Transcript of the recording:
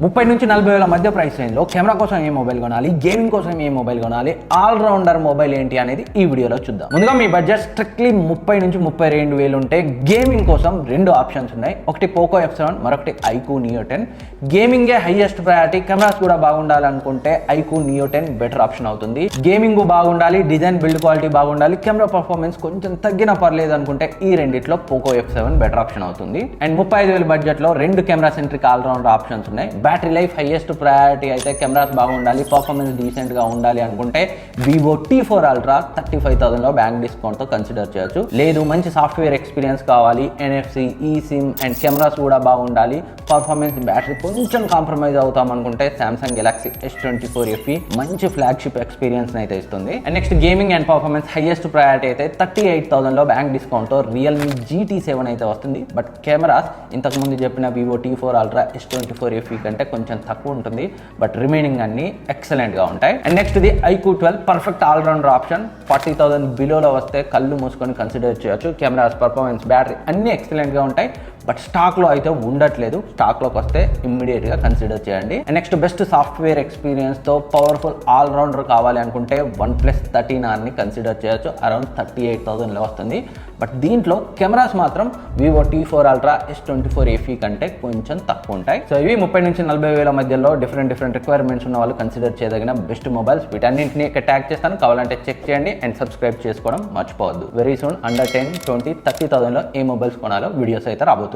30,000-40,000 మధ్య ప్రైస్ రేంజ్లో కెమెరా కోసం ఏ మొబైల్ కొనాలి, గేమింగ్ కోసం ఏ మొబైల్ కొనాలి, ఆల్ రౌండర్ మొబైల్ ఏంటి అనేది ఈ వీడియోలో చూద్దాం. ముందుగా మీ బడ్జెట్ స్ట్రిక్ట్లీ 30,000-32,000 ఉంటే గేమింగ్ కోసం రెండు ఆప్షన్స్ ఉన్నాయి. ఒకటి పోకో F7, మరొకటి iQOO Neo 10. గేమింగే హైయెస్ట్ ప్రయారిటీ, కెమెరాస్ కూడా బాగుండాలనుకుంటే iQOO Neo 10 బెటర్ ఆప్షన్ అవుతుంది. గేమింగ్ బాగుండాలి, డిజైన్ బిల్డ్ క్వాలిటీ బాగుండాలి, కెమెరా పర్ఫార్మెన్స్ కొంచెం తగ్గినా పర్లేదు అనుకుంటే ఈ రెండిట్లో పోకో F7 బెటర్ ఆప్షన్ అవుతుంది. అండ్ 35,000 బడ్జెట్లో రెండు camera centric all rounder options ఉన్నాయి. బ్యాటరీ లైఫ్ హైయెస్ట్ ప్రయారిటీ అయితే, కెమెరాస్ బాగుండాలి, పర్ఫార్మెన్స్ డీసెంట్ గా ఉండాలి అనుకుంటే వివో T4 Ultra 35,000లో బ్యాంక్ డిస్కౌంట్ తో కన్సిడర్ చేయొచ్చు. లేదు మంచి సాఫ్ట్వేర్ ఎక్స్పీరియన్స్ కావాలి, NFC, eSIM అండ్ కెమెరాస్ కూడా బాగుండాలి, పర్ఫార్మెన్స్ బ్యాటరీ కొంచెం కాంప్రమైజ్ అవుతాం అనుకుంటే సామ్సంగ్ గెలాక్సీ S24 FE మంచి ఫ్లాగ్షిప్ ఎక్స్పీరియన్స్ అయితే ఇస్తుంది. And next gaming and performance highest priority అయితే 38,000లో బ్యాంక్ డిస్కౌంట్ తో రియల్మీ GT7 అయితే వస్తుంది. బట్ కెమెరాస్ ఇంతకు ముందు చెప్పిన Vivo T4 Ultra S24 FE కంటే కొంచెం తక్కువ ఉంటుంది. బట్ రిమైనింగ్ అన్ని ఎక్సలెంట్ గా ఉంటాయి. అండ్ నెక్స్ట్ ఇది iQOO 12 perfect all rounder option. 40,000 బిలోలో వస్తే కళ్ళు మూసుకొని కన్సిడర్ చేయొచ్చు. కెమెరాస్, పర్ఫార్మెన్స్, బ్యాటరీ అన్ని ఎక్సలెంట్ గా ఉంటాయి. బట్ స్టాక్లో అయితే ఉండట్లేదు. స్టాక్లోకి వస్తే ఇమ్మీడియట్గా కన్సిడర్ చేయండి. అండ్ నెక్స్ట్ బెస్ట్ సాఫ్ట్వేర్ ఎక్స్పీరియన్స్తో పవర్ఫుల్ ఆల్ రౌండర్ కావాలి అనుకుంటే OnePlus 13R కన్సిడర్ చేయొచ్చు. అరౌండ్ 38,000లో వస్తుంది. బట్ దీంట్లో కెమెరాస్ మాత్రం Vivo T4 Ultra S24 FE కంటే కొంచెం తక్కువ ఉంటాయి. సో ఇవి 30,000-40,000 మధ్యలో డిఫరెంట్ రిక్వైర్మెంట్స్ ఉన్న వాళ్ళు కన్సిడర్ చేయదగిన బెస్ట్ మొబైల్స్. వీటన్నింటినీ ఇక్కడ ట్యాగ్ చేస్తాను, కావాలంటే చెక్ చేయండి అండ్ సబ్స్క్రైబ్ చేసుకోవడం మర్చిపోవద్దు. వెరీ సూన్ అండర్ 10, 20, 30,000లో ఏ మొబైల్స్ కొనాలో వీడియోస్ అయితే రాబోతున్నాయి.